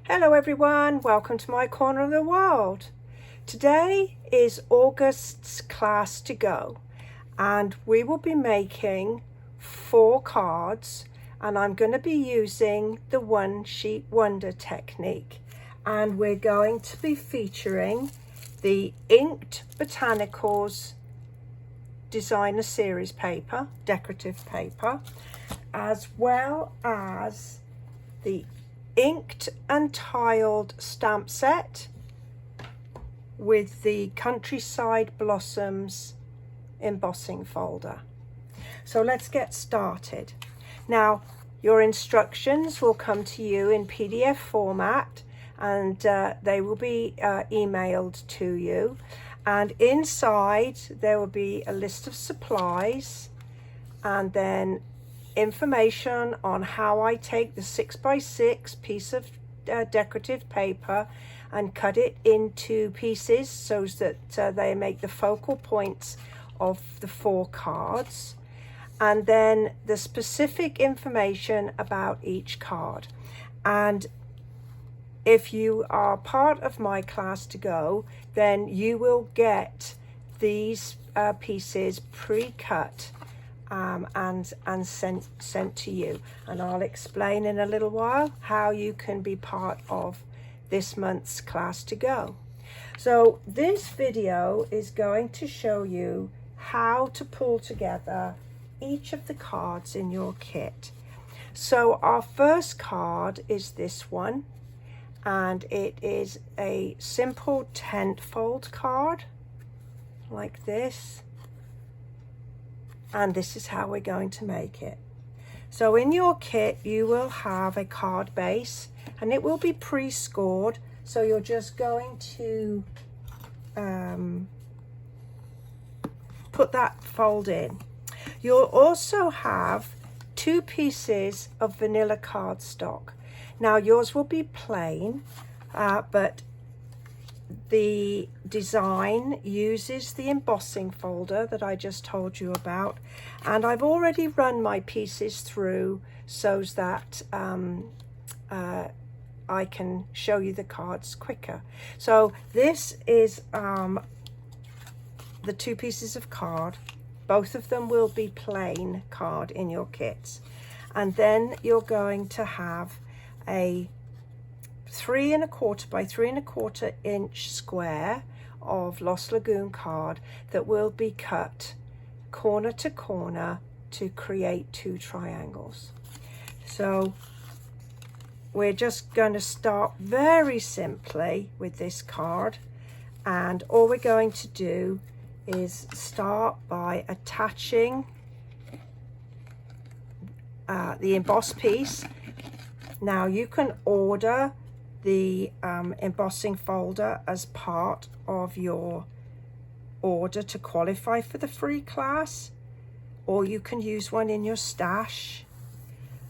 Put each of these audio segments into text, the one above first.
Hello everyone, welcome to my corner of the world. Today is August's class to go and we will be making 4 cards, and I'm going to be using the one sheet wonder technique, and we're going to be featuring the inked botanicals designer series paper, decorative paper, as well as the inked and tiled stamp set with the Countryside Blossoms embossing folder. So let's get started. Now, your instructions will come to you in PDF format, and they will be emailed to you, and inside there will be a list of supplies and then information on how I take the 6x6 piece of decorative paper and cut it into pieces so that they make the focal points of the 4 cards, and then the specific information about each card. And if you are part of my class to go, then you will get these pieces pre-cut and sent to you, and I'll explain in a little while how you can be part of this month's class to go. So this video is going to show you how to pull together each of the cards in your kit. So our first card is this one, and it is a simple tent fold card like this. And this is how we're going to make it. So in your kit you will have a card base, and it will be pre-scored, so you're just going to put that fold in. You'll also have 2 pieces of vanilla cardstock. Now yours will be plain, but the design uses the embossing folder that I just told you about, and I've already run my pieces through so that I can show you the cards quicker. So this is the 2 pieces of card. Both of them will be plain card in your kits, and then you're going to have a 3 1/4 by 3 1/4 inch square of Lost Lagoon card that will be cut corner to corner to create 2 triangles. So we're just going to start very simply with this card, and all we're going to do is start by attaching the embossed piece. Now you can order the embossing folder as part of your order to qualify for the free class, or you can use one in your stash.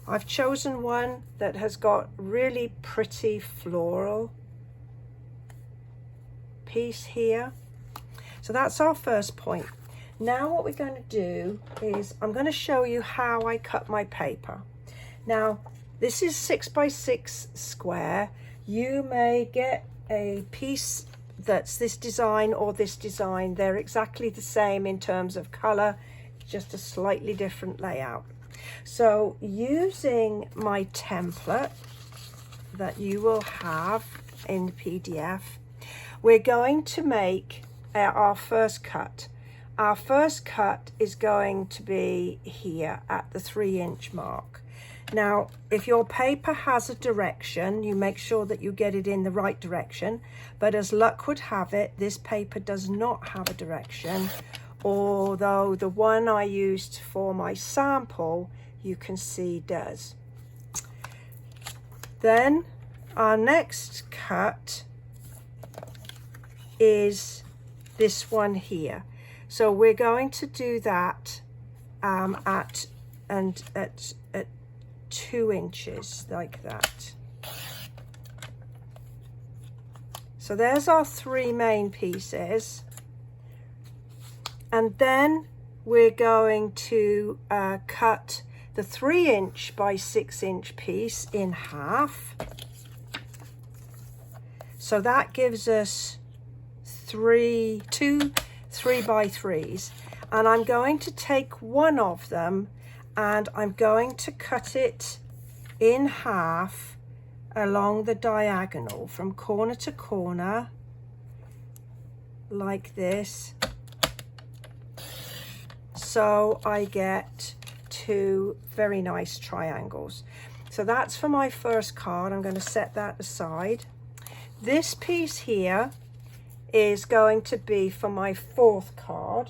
I've chosen one that has got really pretty floral piece here. So that's our first point. Now what we're going to do is I'm going to show you how I cut my paper. Now this is 6x6 square. You may get a piece that's this design or this design. They're exactly the same in terms of color, just a slightly different layout. So using my template that you will have in the PDF, we're going to make our first cut. Our first cut is going to be here at the 3 inch mark. Now, if your paper has a direction, you make sure that you get it in the right direction. But as luck would have it, this paper does not have a direction, although the one I used for my sample, you can see does. Then our next cut is this one here. So we're going to do that at 2 inches like that. So there's our 3 main pieces, and then we're going to cut the 3 inch by 6 inch piece in half, So that gives us two 3x3s, and I'm going to take one of them and I'm going to cut it in half along the diagonal from corner to corner like this, so I get two very nice triangles. So that's for my first card. I'm going to set that aside. This piece here is going to be for my fourth card,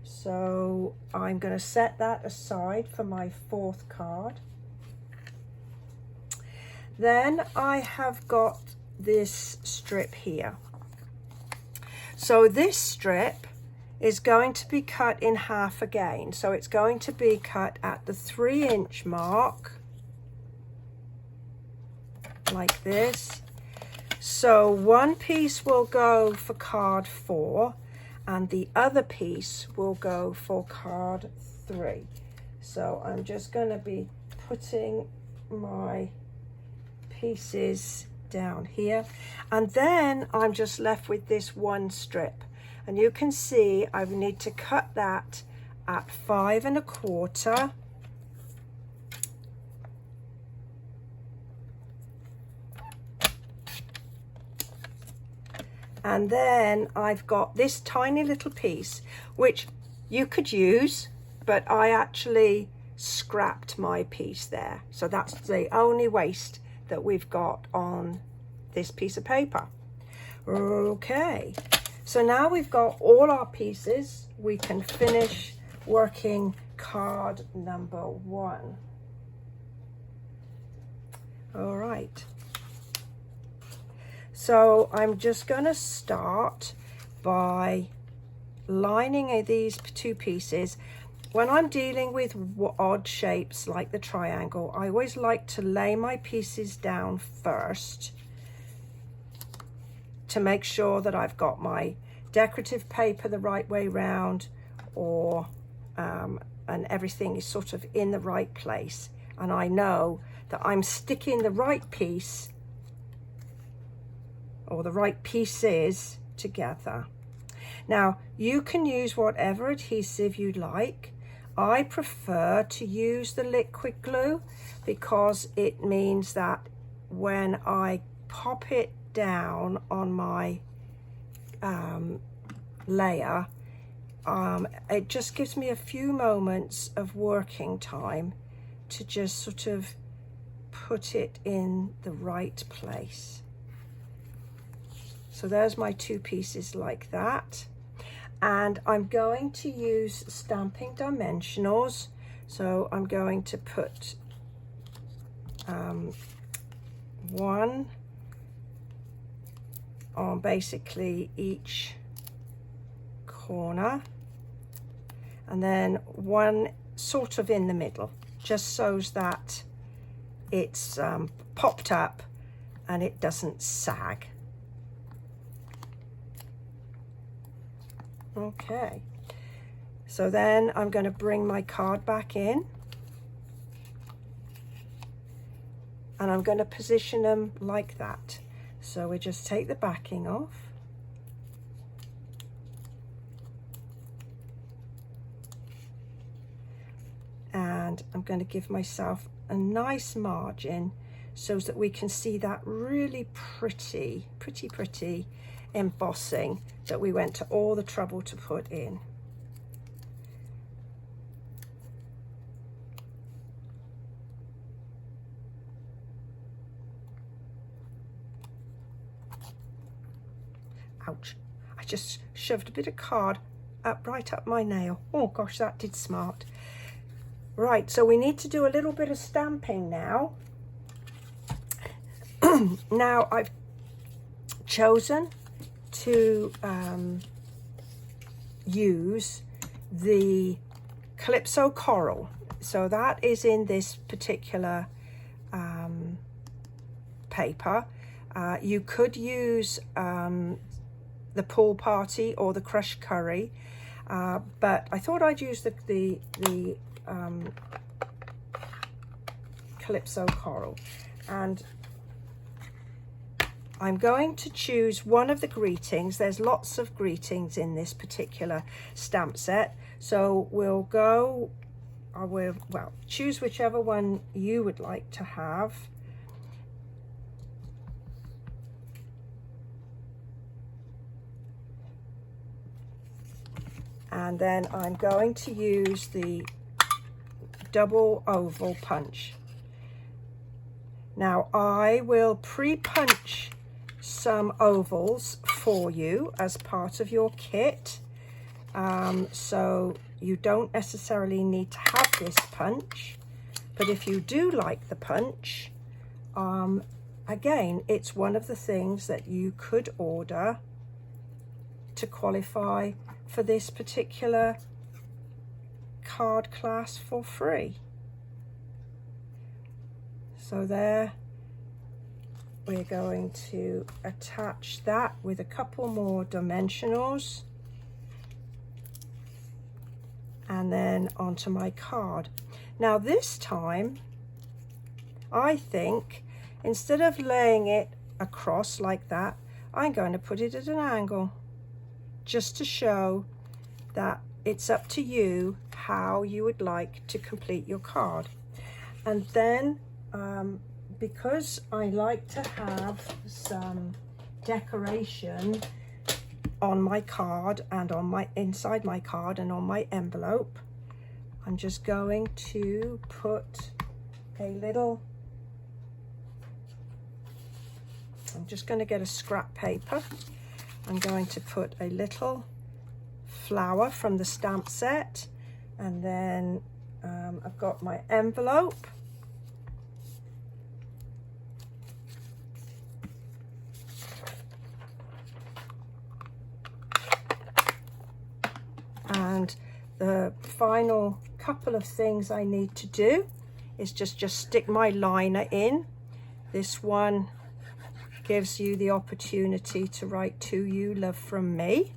so I'm going to set that aside for my fourth card. Then I have got this strip here. So this strip is going to be cut in half again. So it's going to be cut at the 3-inch mark, like this. So one piece will go for card 4 and the other piece will go for card 3. So I'm just going to be putting my pieces down here, and then I'm just left with this one strip, and you can see I need to cut that at 5 1/4. And then I've got this tiny little piece, which you could use, but I actually scrapped my piece there. So that's the only waste that we've got on this piece of paper. Okay, so now we've got all our pieces, we can finish working card number 1. All right. So I'm just going to start by lining these two pieces. When I'm dealing with odd shapes like the triangle, I always like to lay my pieces down first to make sure that I've got my decorative paper the right way round, or and everything is sort of in the right place, and I know that I'm sticking the right piece or the right pieces together. Now you can use whatever adhesive you like. I prefer to use the liquid glue because it means that when I pop it down on my layer, it just gives me a few moments of working time to just sort of put it in the right place. So there's my two pieces like that. And I'm going to use stamping dimensionals. So I'm going to put one on basically each corner, and then one sort of in the middle, just so that it's popped up and it doesn't sag. Okay, so then I'm going to bring my card back in and I'm going to position them like that. So we just take the backing off, and I'm going to give myself a nice margin so that we can see that really pretty embossing that we went to all the trouble to put in. Ouch, I just shoved a bit of card right up my nail. Oh gosh, that did smart. Right, so we need to do a little bit of stamping now. Now I've chosen to use the Calypso Coral. So that is in this particular paper. You could use the Pool Party or the Crushed Curry, but I thought I'd use the Calypso Coral. And I'm going to choose one of the greetings. There's lots of greetings in this particular stamp set. So we'll go, well, choose whichever one you would like to have. And then I'm going to use the double oval punch. Now I will pre-punch some ovals for you as part of your kit. So you don't necessarily need to have this punch, but if you do like the punch, again, it's one of the things that you could order to qualify for this particular card class for free. So there, we're going to attach that with a couple more dimensionals and then onto my card. Now this time, I think instead of laying it across like that, I'm going to put it at an angle, just to show that it's up to you how you would like to complete your card. And then because I like to have some decoration on my card and on my inside my card and on my envelope, I'm just going to put a little, I'm just going to get a scrap paper. I'm going to put a little flower from the stamp set, and then I've got my envelope. And the final couple of things I need to do is just stick my liner in. This one gives you the opportunity to write "To you, love from me."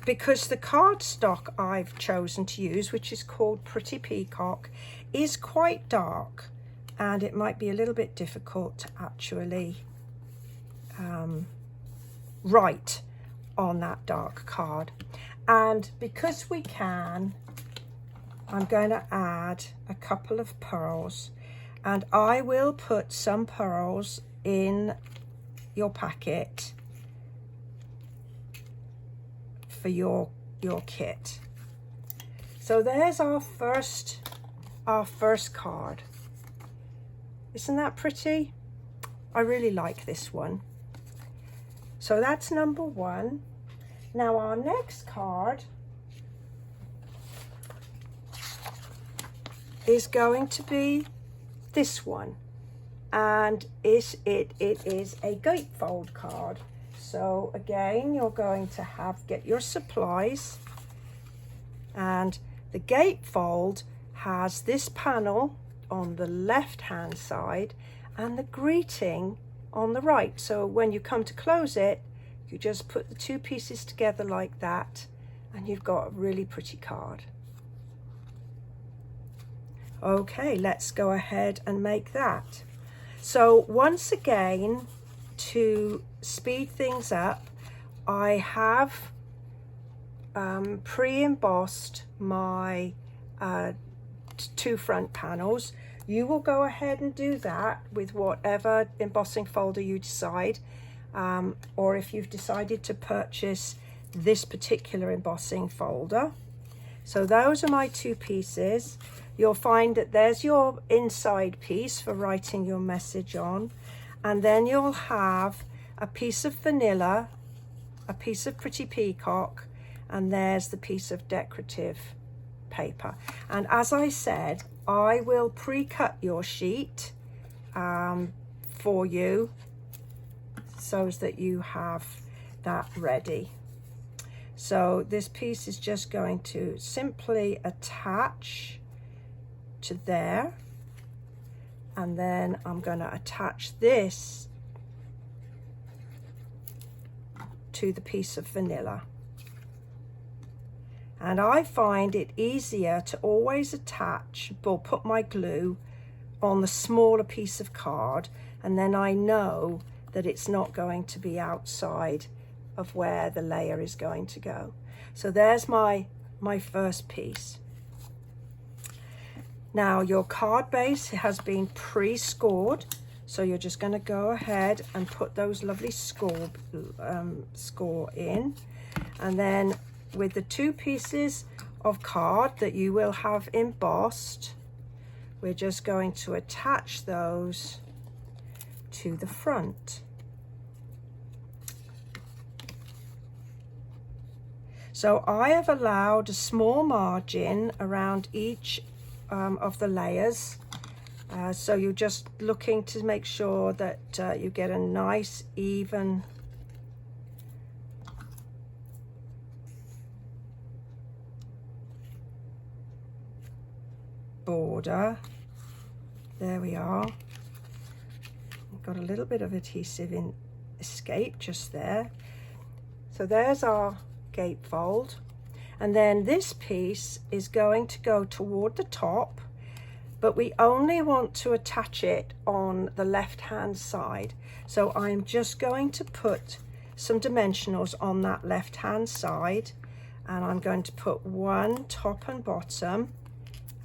Because the cardstock I've chosen to use, which is called Pretty Peacock, is quite dark, and it might be a little bit difficult to actually write on that dark card. And because we can, I'm going to add a couple of pearls, and I will put some pearls in your packet for your kit. So there's our first card. Isn't that pretty? I really like this one. So that's number one. Now our next card is going to be this one, and it is a gatefold card. So again, you're going to get your supplies, and the gatefold has this panel on the left hand side and the greeting on the right. So when you come to close it, you just put the two pieces together like that, and you've got a really pretty card. Okay, let's go ahead and make that. So once again, to speed things up, I have pre-embossed my two front panels. You will go ahead and do that with whatever embossing folder you decide, or if you've decided to purchase this particular embossing folder. So those are my two pieces. You'll find that there's your inside piece for writing your message on, and then you'll have a piece of vanilla, a piece of Pretty Peacock, and there's the piece of decorative paper. And as I said, I will pre-cut your sheet for you so that you have that ready. So this piece is just going to simply attach to there, and then I'm going to attach this to the piece of vanilla. And I find it easier to always attach or put my glue on the smaller piece of card, and then I know that it's not going to be outside of where the layer is going to go. So there's my first piece. Now your card base has been pre-scored, so you're just going to go ahead and put those lovely score in, and then with the 2 pieces of card that you will have embossed, we're just going to attach those to the front. So I have allowed a small margin around each of the layers. So you're just looking to make sure that you get a nice even border. There we are. We've got a little bit of adhesive in escape just there. So there's our gatefold, and then this piece is going to go toward the top, but we only want to attach it on the left hand side. So I'm just going to put some dimensionals on that left hand side, and I'm going to put one top and bottom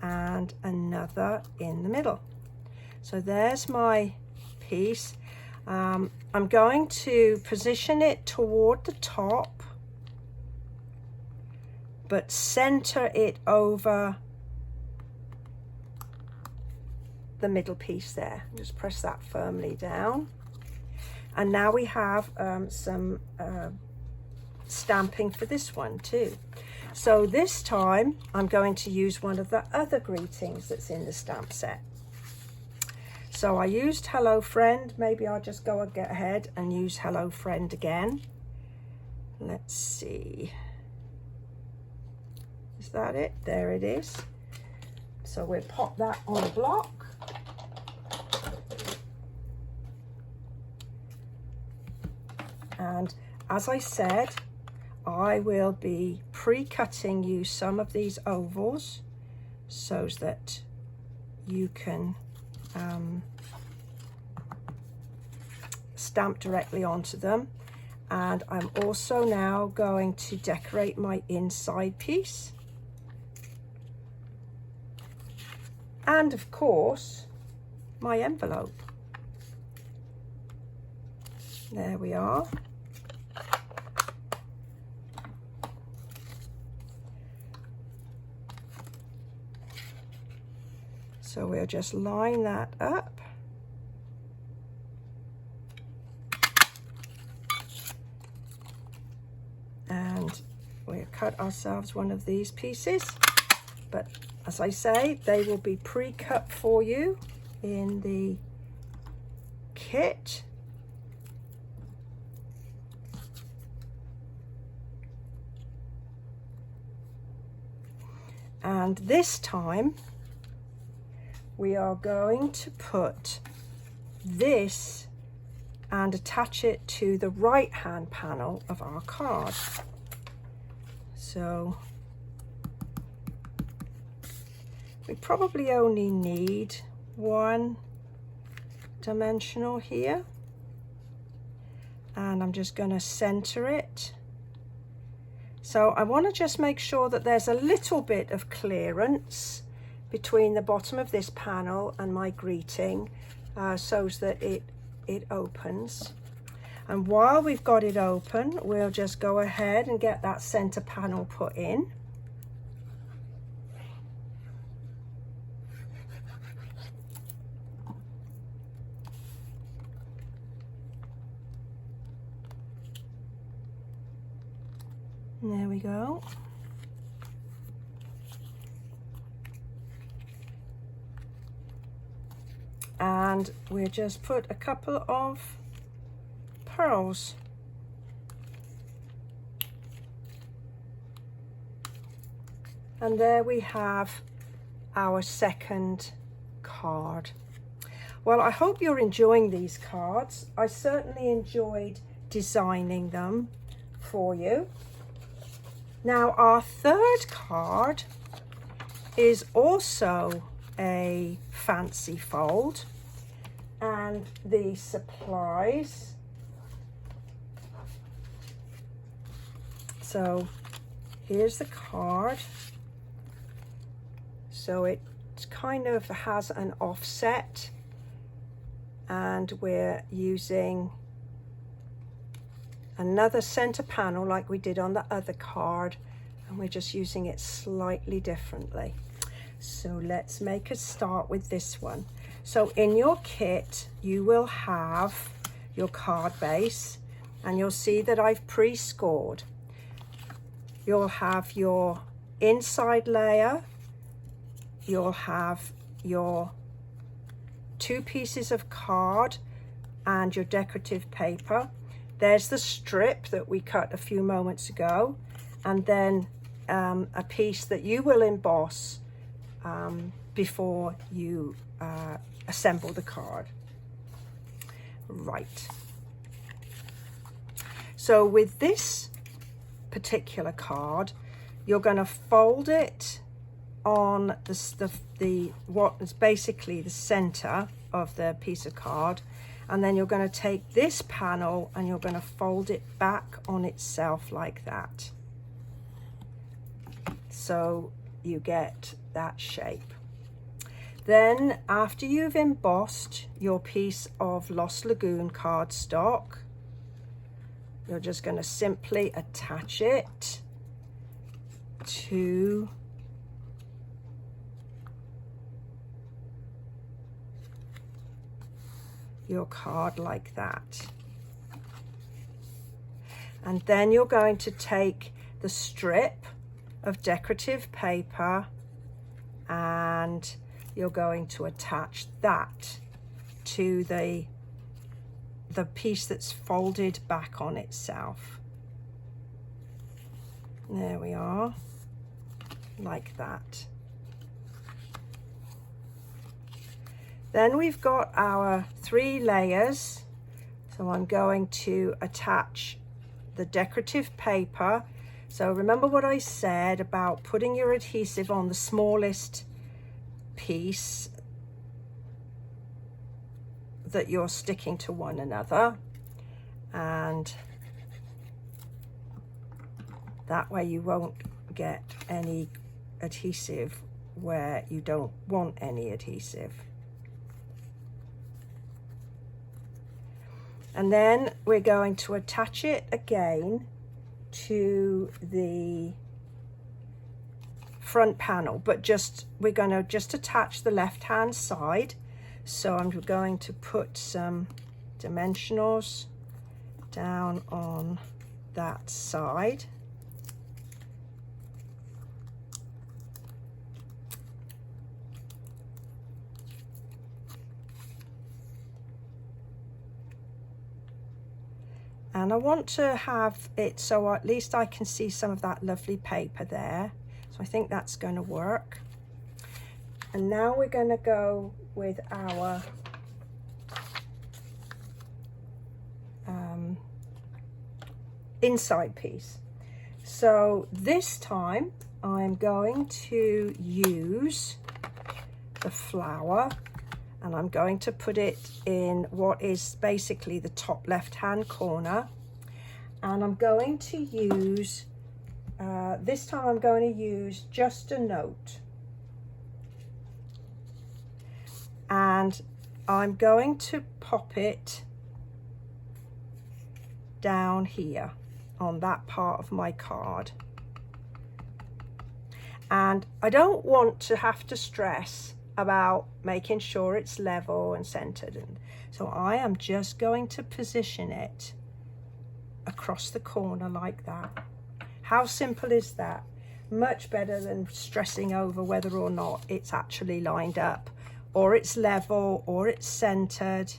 and another in the middle. So there's my piece. I'm going to position it toward the top, but center it over the middle piece there. Just press that firmly down. And now we have some stamping for this one too. So this time I'm going to use one of the other greetings that's in the stamp set. So I used Hello Friend. Maybe I'll just go and get ahead and use Hello Friend again. Let's see. Is that it? There it is. So we'll pop that on a block. And as I said, I will be pre-cutting you some of these ovals so that you can stamp directly onto them. And I'm also now going to decorate my inside piece. And of course, my envelope. There we are. So we'll just line that up. And we'll cut ourselves one of these pieces. But as I say, they will be pre-cut for you in the kit. And this time, we are going to put this and attach it to the right hand panel of our card. So we probably only need one dimensional here, and I'm just going to center it. So I want to just make sure that there's a little bit of clearance between the bottom of this panel and my greeting, so that it opens. And while we've got it open, we'll just go ahead and get that center panel put in. And there we go. And we'll just put a couple of pearls. And there we have our second card. Well, I hope you're enjoying these cards. I certainly enjoyed designing them for you. Now, our third card is also a fancy fold. and the supplies. So here's the card. So it kind of has an offset, and we're using another center panel like we did on the other card, and we're just using it slightly differently. So let's make a start with this one. So in your kit you will have your card base, and you'll see that I've pre-scored. You'll have your inside layer, you'll have your 2 pieces of card and your decorative paper. There's the strip that we cut a few moments ago, and then a piece that you will emboss before you assemble the card. Right. So with this particular card, you're going to fold it on the what is basically the center of the piece of card, and then you're going to take this panel and you're going to fold it back on itself like that, so you get that shape. Then after you've embossed your piece of Lost Lagoon cardstock, you're just going to simply attach it to your card like that. And then you're going to take the strip of decorative paper and you're going to attach that to the piece that's folded back on itself. There we are, like that. Then we've got our 3 layers. So I'm going to attach the decorative paper. So remember what I said about putting your adhesive on the smallest piece that you're sticking to one another, and that way you won't get any adhesive where you don't want any adhesive. And then we're going to attach it again to the front panel, but we're going to just attach the left hand side. So I'm going to put some dimensionals down on that side. And I want to have it so at least I can see some of that lovely paper there. So I think that's going to work. And now we're going to go with our inside piece. So this time I'm going to use the flower, and I'm going to put it in what is basically the top left hand corner, and I'm going to use this time I'm going to use just a note, and I'm going to pop it down here on that part of my card. And I don't want to have to stress about making sure it's level and centered, and so I am just going to position it across the corner like that. How simple is that? Much better than stressing over whether or not it's actually lined up, or it's level, or it's centered.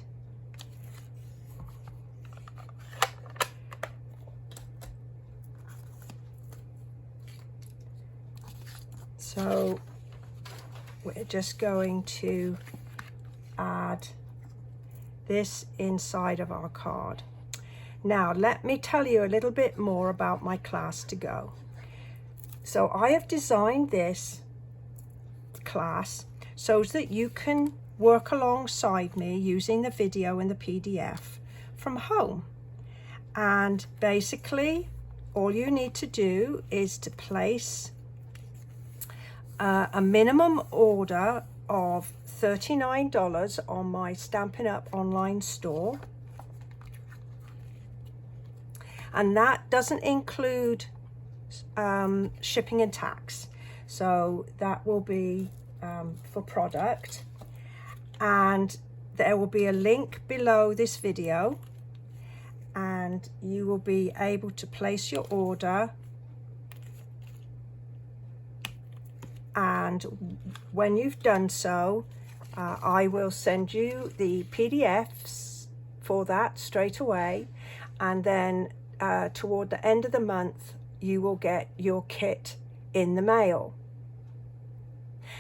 So we're just going to add this inside of our card. Now let me tell you a little bit more about my class to go. So I have designed this class so that you can work alongside me using the video and the PDF from home. And basically all you need to do is to place a minimum order of $39 on my Stampin' Up! Online store. And that doesn't include shipping and tax. So that will be for product. And there will be a link below this video, and you will be able to place your order. And when you've done so, I will send you the PDFs for that straight away, and then toward the end of the month you will get your kit in the mail.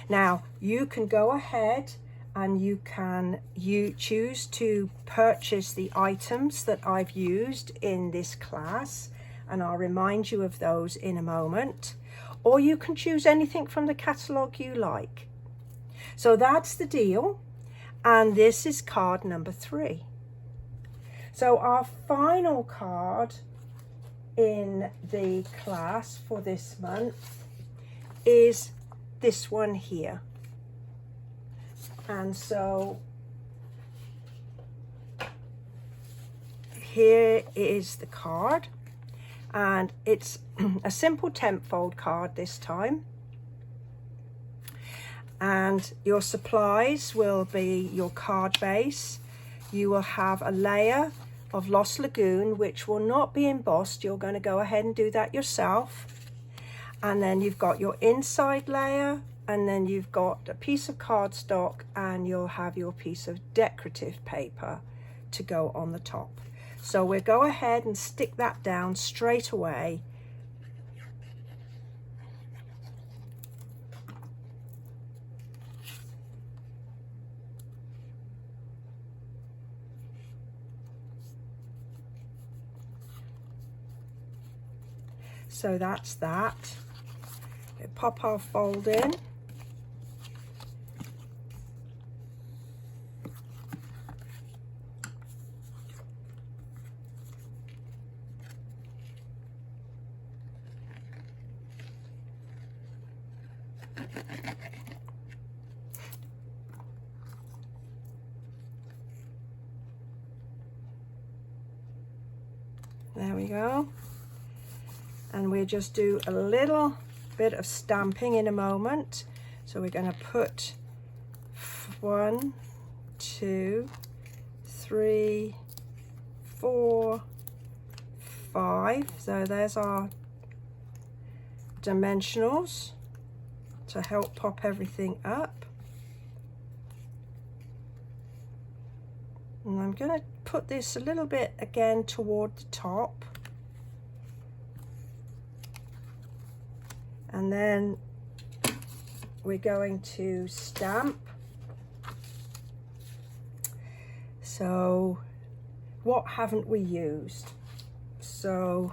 Now you can go ahead and you choose to purchase the items that I've used in this class, and I'll remind you of those in a moment. Or you can choose anything from the catalogue you like. So that's the deal, and this is card number 3. So our final card in the class for this month is this one here. And so here is the card, and it's a simple 10-fold card this time. And your supplies will be your card base. You will have a layer of Lost Lagoon, which will not be embossed. You're going to go ahead and do that yourself. And then you've got your inside layer, and then you've got a piece of cardstock, and you'll have your piece of decorative paper to go on the top. So we'll go ahead and stick that down straight away. So that's that. Pop our fold in. There we go. And we'll just do a little bit of stamping in a moment. So we're going to put 1, 2, 3, 4, 5. So there's our dimensionals to help pop everything up. And I'm going to put this a little bit again toward the top. And then we're going to stamp. So what haven't we used? So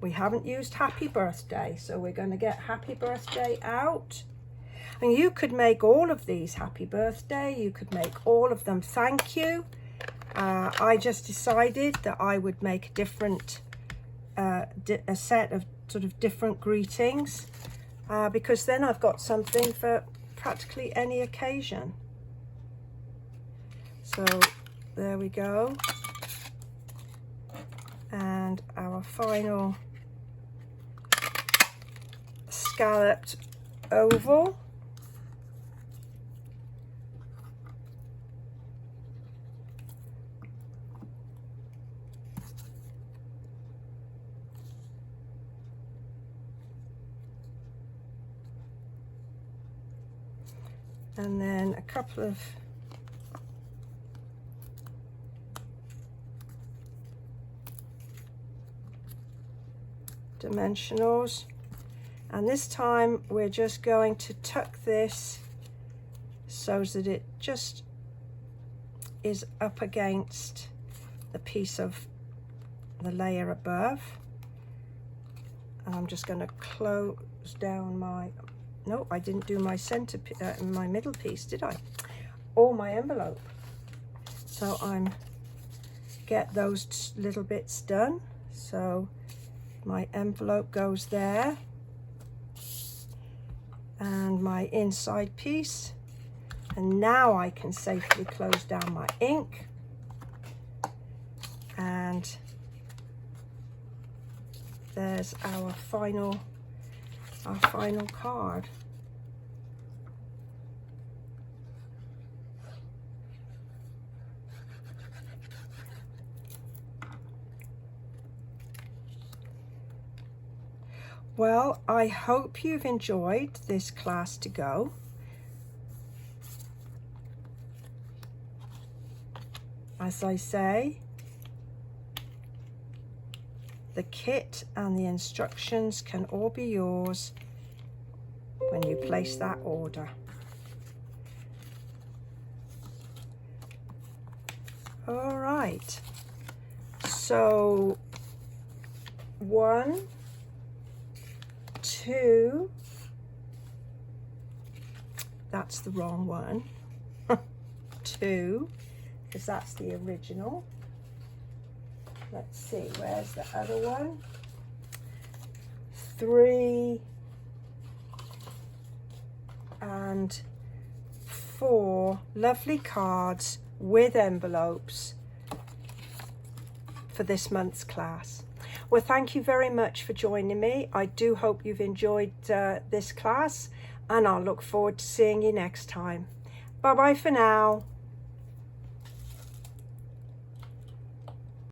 we haven't used Happy Birthday, so we're going to get Happy Birthday out. And you could make all of these Happy Birthday, you could make all of them Thank You. I just decided that I would make a different a set of sort of different greetings, because then I've got something for practically any occasion. So there we go. And our final scalloped oval. And then a couple of dimensionals, and this time we're just going to tuck this so that it just is up against the piece of the layer above. And I'm just going to close down my, no, I didn't do my center, my middle piece, did I? all my envelope. So I'm get those little bits done. So my envelope goes there, and my inside piece, and now I can safely close down my ink, and there's our final card. Well, I hope you've enjoyed this class to go. As I say, the kit and the instructions can all be yours when you place that order. All right, so 1, 2, that's the wrong one, 2, because that's the original. Let's see, where's the other one? 3 and 4 lovely cards with envelopes for this month's class. Well, thank you very much for joining me. I do hope you've enjoyed this class, and I'll look forward to seeing you next time. Bye-bye for now.